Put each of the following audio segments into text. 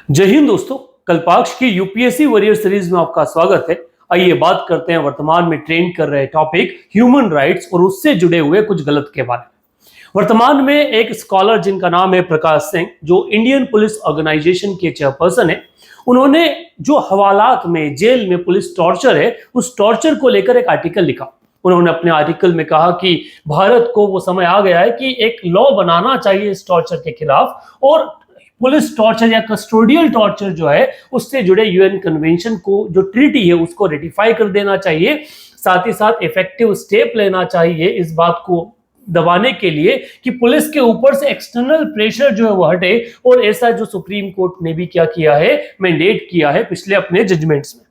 जय हिंद दोस्तों। कल्पाक्ष की यूपीएससी वॉरियर सीरीज में आपका स्वागत है। आइए बात करते हैं वर्तमान में ट्रेंड कर रहे टॉपिक ह्यूमन राइट्स और उससे जुड़े हुए कुछ गलत के बारे में। वर्तमान में एक स्कॉलर जिनका नाम है प्रकाश सिंह, जो इंडियन पुलिस ऑर्गेनाइजेशन के चेयरपर्सन है, उन्होंने जो हवालात में जेल में पुलिस टॉर्चर है उस टॉर्चर को लेकर एक आर्टिकल लिखा। उन्होंने अपने आर्टिकल में कहा कि भारत को वो समय आ गया है कि एक लॉ बनाना चाहिए इस टॉर्चर के खिलाफ, और पुलिस टॉर्चर या कस्टोडियल टॉर्चर जो है उससे जुड़े यूएन कन्वेंशन को, जो ट्रीटी है, उसको रेटिफाई कर देना चाहिए। साथ ही साथ इफेक्टिव स्टेप लेना चाहिए इस बात को दबाने के लिए कि पुलिस के ऊपर से एक्सटर्नल प्रेशर जो है वो हटे, और ऐसा जो सुप्रीम कोर्ट ने भी क्या किया है, मैंडेट किया है पिछले अपने जजमेंट्स में।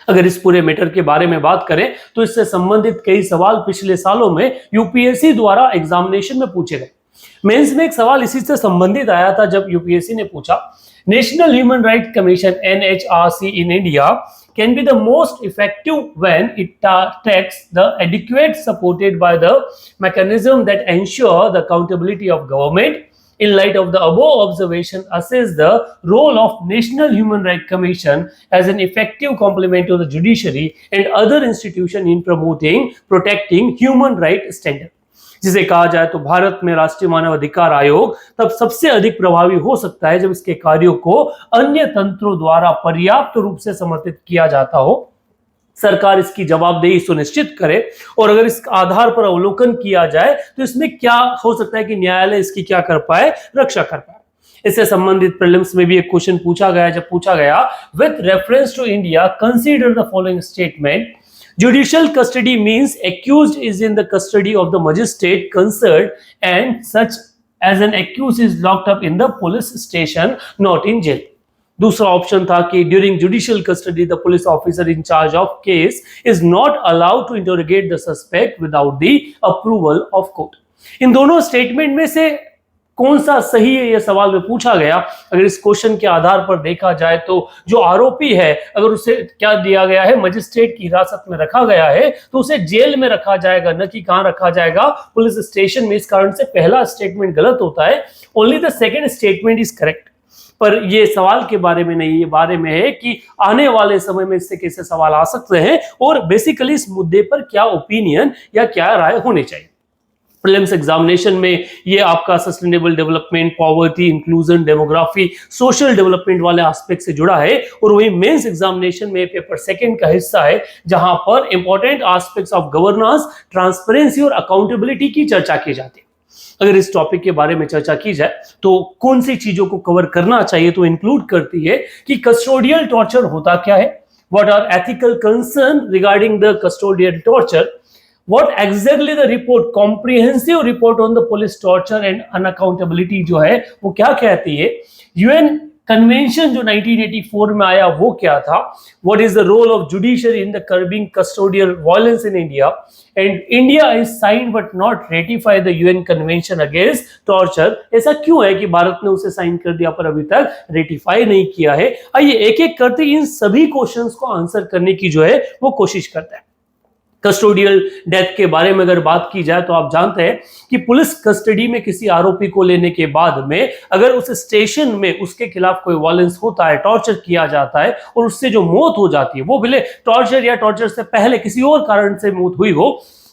अगर इस पूरे मैटर के बारे में बात करें तो इससे संबंधित कई सवाल पिछले सालों में यूपीएससी द्वारा एग्जामिनेशन में पूछे गए। मेंस में एक सवाल इसी से संबंधित आया था जब यूपीएससी ने पूछा, national human right commission NHRC in India can be the most effective when it takes the adequate supported by the mechanism that ensure the accountability of government. In light of the above observation, assess the role of National Human Rights Commission as an effective complement to the judiciary and other institutions in promoting, protecting human rights standards. जिसे कहा जाए तो भारत में राष्ट्रीय मानव अधिकार आयोग तब सबसे अधिक प्रभावी हो सकता है जब इसके कार्यों को अन्य तंत्रों द्वारा पर्याप्त रूप से समर्थित किया जाता हो, सरकार इसकी जवाबदेही सुनिश्चित करे, और अगर इस आधार पर अवलोकन किया जाए तो इसमें क्या हो सकता है कि न्यायालय इसकी क्या कर पाए, रक्षा कर पाए। इससे संबंधित प्रीलिम्स में भी एक क्वेश्चन पूछा गया, जब पूछा गया with reference to India consider the following statement, judicial custody means accused is in the custody of the magistrate concerned and such as an accused is locked up in the police station, not in jail. दूसरा option था कि during judicial custody the police officer in charge of case is not allowed to interrogate the suspect without the approval of court. इन दोनों statement में से कौन सा सही है, यह सवाल में पूछा गया। अगर इस क्वेश्चन के आधार पर देखा जाए तो जो आरोपी है, अगर उसे क्या दिया गया है, मजिस्ट्रेट की हिरासत में रखा गया है, तो उसे जेल में रखा जाएगा, न कि कहां रखा जाएगा, पुलिस स्टेशन में। इस कारण से पहला स्टेटमेंट गलत होता है, only the second statement is correct. पर यह सवाल के बारे में नहीं, ये बारे में है कि आने वाले समय में इससे कैसे सवाल आ सकते हैं और बेसिकली इस मुद्दे पर क्या ओपिनियन या क्या राय होनी चाहिए। प्रीलिम्स एग्जामिनेशन में ये आपका sustainable development, poverty, inclusion, demography, social development वाले एस्पेक्ट से जुड़ा है, और वही मेंस एग्जामिनेशन में पेपर सेकंड का हिस्सा है, जहां पर important aspects of governance, transparency और अकाउंटेबिलिटी की चर्चा की जाती है। अगर इस टॉपिक के बारे में चर्चा की जाए तो कौन सी चीजों को कवर करना चाहिए, तो इंक्लूड करती है कि कस्टोडियल टॉर्चर होता क्या है, what are ethical concern regarding the custodial torture, what exactly the report, comprehensive report on the police torture and unaccountability जो है वो क्या कहती है, यूएन कन्वेंशन जो 1984 में आया वो क्या था, what is the role of judiciary in the curbing custodial violence in India, and India is signed but not ratified the UN convention against torture। ऐसा क्यों है कि भारत ने उसे साइन कर दिया पर अभी तक रेटिफाई नहीं किया है। आइए एक एक करते इन सभी क्वेश्चंस को आंसर करने की जो है वो कोशिश करते हैं। कस्टोडियल डेथ के बारे में अगर बात की जाए तो आप जानते हैं कि पुलिस कस्टडी में किसी आरोपी को लेने के बाद में अगर उस स्टेशन में उसके खिलाफ कोई वायलेंस होता है, टॉर्चर किया जाता है और उससे जो मौत हो जाती है, वो भले टॉर्चर या टॉर्चर से पहले किसी और कारण से मौत हुई हो,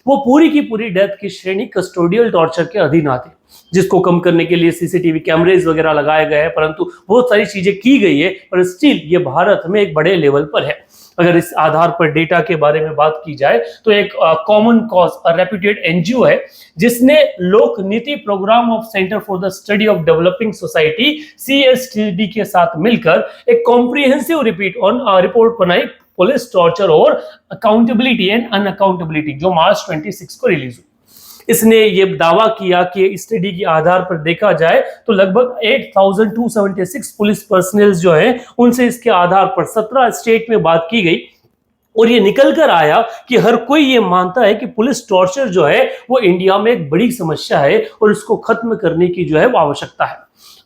वो पूरी की पूरी डेथ की श्रेणी कस्टोडियल टॉर्चर के अधीन आती है, जिसको कम करने के लिए सीसीटीवी कैमरेज वगैरह लगाए गए हैं, परंतु बहुत सारी चीजें की गई है, पर स्टिल ये भारत में एक बड़े लेवल पर है। अगर इस आधार पर डेटा के बारे में बात की जाए तो एक कॉमन कॉज रेप्यूटेड एनजीओ है जिसने Lok Niti programme of centre for the study of developing society CSTD के साथ मिलकर एक कॉम्प्रिहेंसिव रिपोर्ट बनाई, पुलिस टॉर्चर और अकाउंटेबिलिटी एंड अनअकाउंटेबिलिटी, जो मार्च 26 को रिलीज हुई। इसने ये दावा किया कि स्टडी के आधार पर देखा जाए तो लगभग 8276 पुलिस पर्सनल जो है उनसे इसके आधार पर 17 स्टेट में बात की गई, और ये निकल कर आया कि हर कोई ये मानता है कि पुलिस टॉर्चर जो है वो इंडिया में एक बड़ी समस्या है और इसको खत्म करने की जो है वो आवश्यकता है।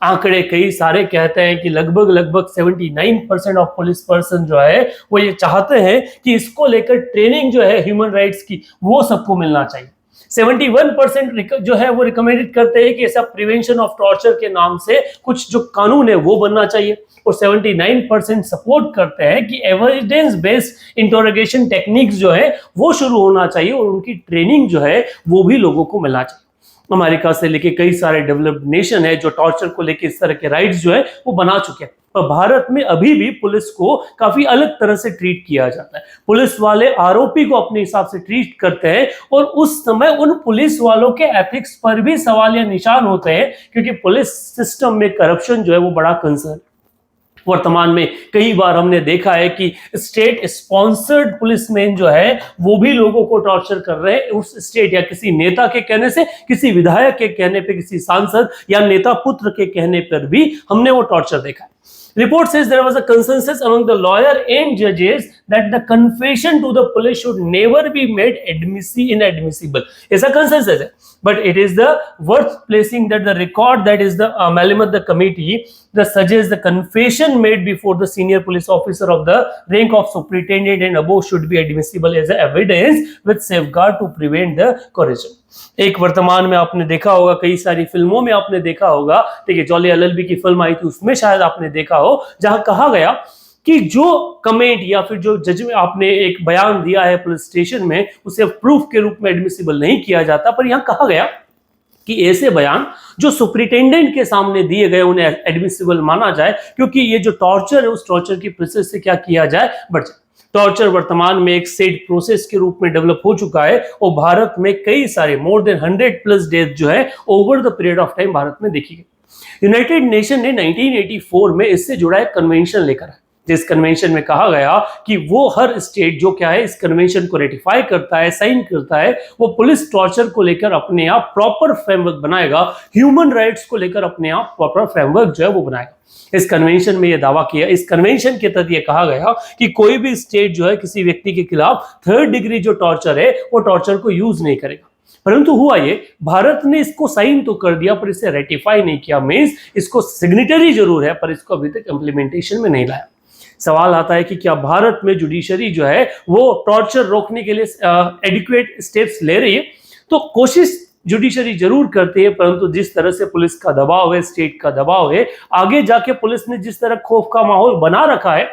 आंकड़े कई सारे कहते हैं कि लगभग 79% ऑफ पुलिस पर्सन जो है वो ये चाहते हैं कि इसको लेकर ट्रेनिंग जो है ह्यूमन राइट्स की वो सबको मिलना चाहिए। 71% जो है वो रिकमेंडेड करते हैं कि ऐसा प्रिवेंशन ऑफ टॉर्चर के नाम से कुछ जो कानून है वो बनना चाहिए, और 79% सपोर्ट करते हैं कि एविडेंस बेस्ड इंटरोगेशन टेक्निक्स जो है वो शुरू होना चाहिए और उनकी ट्रेनिंग जो है वो भी लोगों को मिलना चाहिए। अमेरिका से लेके कई सारे डेवलप्ड नेशन है जो टॉर्चर को लेके इस तरह के राइट्स जो है वो बना चुके हैं, पर भारत में अभी भी पुलिस को काफी अलग तरह से ट्रीट किया जाता है। पुलिस वाले आरोपी को अपने हिसाब से ट्रीट करते हैं और उस समय उन पुलिस वालों के एथिक्स पर भी सवाल या निशान होते हैं, क्योंकि पुलिस सिस्टम में करप्शन जो है वो बड़ा कंसर्न। वर्तमान में कई बार हमने देखा है कि स्टेट स्पॉन्सर्ड पुलिसमैन जो है वो भी लोगों को टॉर्चर कर रहे हैं, उस स्टेट या किसी नेता के कहने से, किसी विधायक के कहने पे, किसी सांसद या नेता पुत्र के कहने पर भी हमने वो टॉर्चर देखा है। Report says there was a consensus among the lawyer and judges that the confession to the police should never be made inadmissible. ऐसा consensus है, but it is the worth placing that the record that is the Malamat the committee that suggests the confession made before the senior police officer of the rank of superintendent and above should be admissible as a evidence with safeguard to prevent the corruption. एक वर्तमान में आपने देखा होगा, कई सारी फिल्मों में आपने देखा होगा, देखिए जॉली एलएलबी की फिल्म आई थी उसमें शायद आपने देखा हो, जहां कहा गया कि जो कमेंट या फिर जो जज में आपने एक बयान दिया है पुलिस स्टेशन में उसे प्रूफ के रूप में एडमिसिबल नहीं किया जाता, पर यहां कहा गया कि ऐसे बयान जो सुपरिटेंडेंट के सामने दिए गए उन्हें एडमिसिबल माना जाए, क्योंकि ये जो टॉर्चर है उस टॉर्चर की प्रोसेस से क्या किया जाए, बढ़ जाए। टॉर्चर वर्तमान में एक सेट प्रोसेस के रूप में डेवलप हो चुका है और भारत में कई सारे मोर देन 100+ डेथ जो है over the period of time Bharat में देखी गई। यूनाइटेड नेशन ने 1984 में इससे जुड़ा एक कन्वेंशन लेकर आया, जिस कन्वेंशन में कहा गया कि वो हर स्टेट जो क्या है इस कन्वेंशन को रेटिफाई करता है, साइन करता है, वो पुलिस टॉर्चर को लेकर अपने आप प्रॉपर फ्रेमवर्क बनाएगा, ह्यूमन राइट्स को लेकर अपने आप प्रॉपर फ्रेमवर्क जो है वो बनाएगा। इस कन्वेंशन में ये दावा किया, इस कन्वेंशन के तहत ये कहा गया कि कोई भी स्टेट जो है किसी व्यक्ति के खिलाफ 3rd डिग्री जो टॉर्चर है वो टॉर्चर को यूज नहीं करेगा। परंतु हुआ ये, भारत ने इसको साइन तो कर दिया पर इसे रेटिफाई नहीं किया, मींस इसको सिग्नेटरी जरूर है पर इसको अभी तक इंप्लीमेंटेशन में नहीं लाया। सवाल आता है कि क्या भारत में जुडिशरी जो है वो टॉर्चर रोकने के लिए एडिक्वेट स्टेप्स ले रही है? तो कोशिश जुडिशरी जरूर करती है, परंतु जिस तरह से पुलिस का दबाव है, स्टेट का दबाव है, आगे जाके पुलिस ने जिस तरह खौफ का माहौल बना रखा है,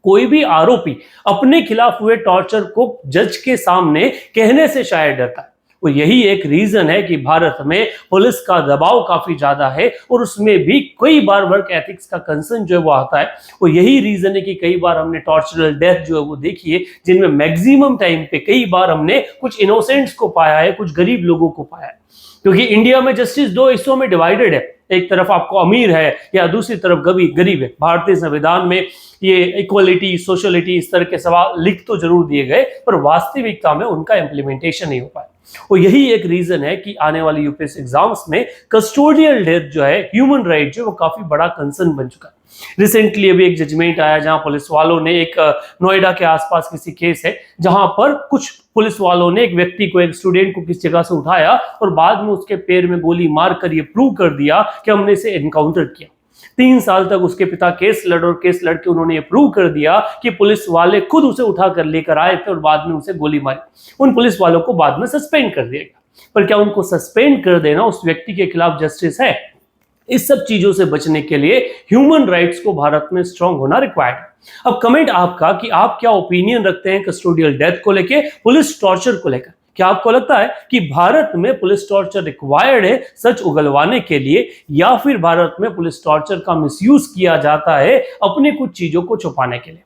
कोई भी आरोपी अपने खिलाफ हुए टॉर्चर को जज के सामने कहने से शायद डरता है। और यही एक रीजन है कि भारत में पुलिस का दबाव काफी ज्यादा है और उसमें भी कई बार वर्क एथिक्स का कंसर्न जो है वो आता है। और यही रीजन है कि कई बार हमने टॉर्चरल डेथ जो है वो देखी है, जिनमें मैक्सिमम टाइम पे कई बार हमने कुछ इनोसेंट्स को पाया है, कुछ गरीब लोगों को पाया है। क्योंकि इंडिया में जस्टिस 2 हिस्सों में डिवाइडेड है, एक तरफ आपको अमीर है या दूसरी तरफ गरीब है। भारतीय संविधान में ये इक्वलिटी, सोशलिटी इस तरह के सवाल लिख तो जरूर दिए गए, पर वास्तविकता में उनका इंप्लीमेंटेशन नहीं हो पाया। और यही एक रीजन है कि आने वाले यूपीएससी एग्जाम्स में कस्टोडियल डेथ जो है, ह्यूमन राइट जो है वो काफी बड़ा कंसर्न बन चुका है। रिसेंटली अभी एक जजमेंट आया जहां पुलिस वालों ने एक नोएडा के आसपास किसी केस है जहां पर कुछ पुलिस वालों ने एक व्यक्ति को, एक स्टूडेंट को किस जगह से उठाया और बाद में उसके पैर में गोली मारकर ये प्रूव कर दिया कि हमने इसे एनकाउंटर किया। 3 साल तक उसके पिता केस लड़ के उन्होंने ये प्रूव कर दिया कि पुलिस वाले खुद उसे उठा कर लेकर आए थे और बाद में उसे गोली मारी। उन पुलिस वालों को बाद में सस्पेंड कर दिया गया, पर क्या उनको सस्पेंड कर देना उस व्यक्ति के खिलाफ जस्टिस है? इस सब चीजों से बचने के लिए ह्यूमन राइट्स को भारत में स्ट्रांग होना रिक्वायर्ड है। अब कमेंट आपका कि आप क्या ओपिनियन रखते हैं कस्टोडियल डेथ को लेके, पुलिस टॉर्चर को लेकर। क्या आपको लगता है कि भारत में पुलिस टॉर्चर रिक्वायर्ड है सच उगलवाने के लिए, या फिर भारत में पुलिस टॉर्चर का मिसयूज किया जाता है अपनी कुछ चीजों को छुपाने के लिए?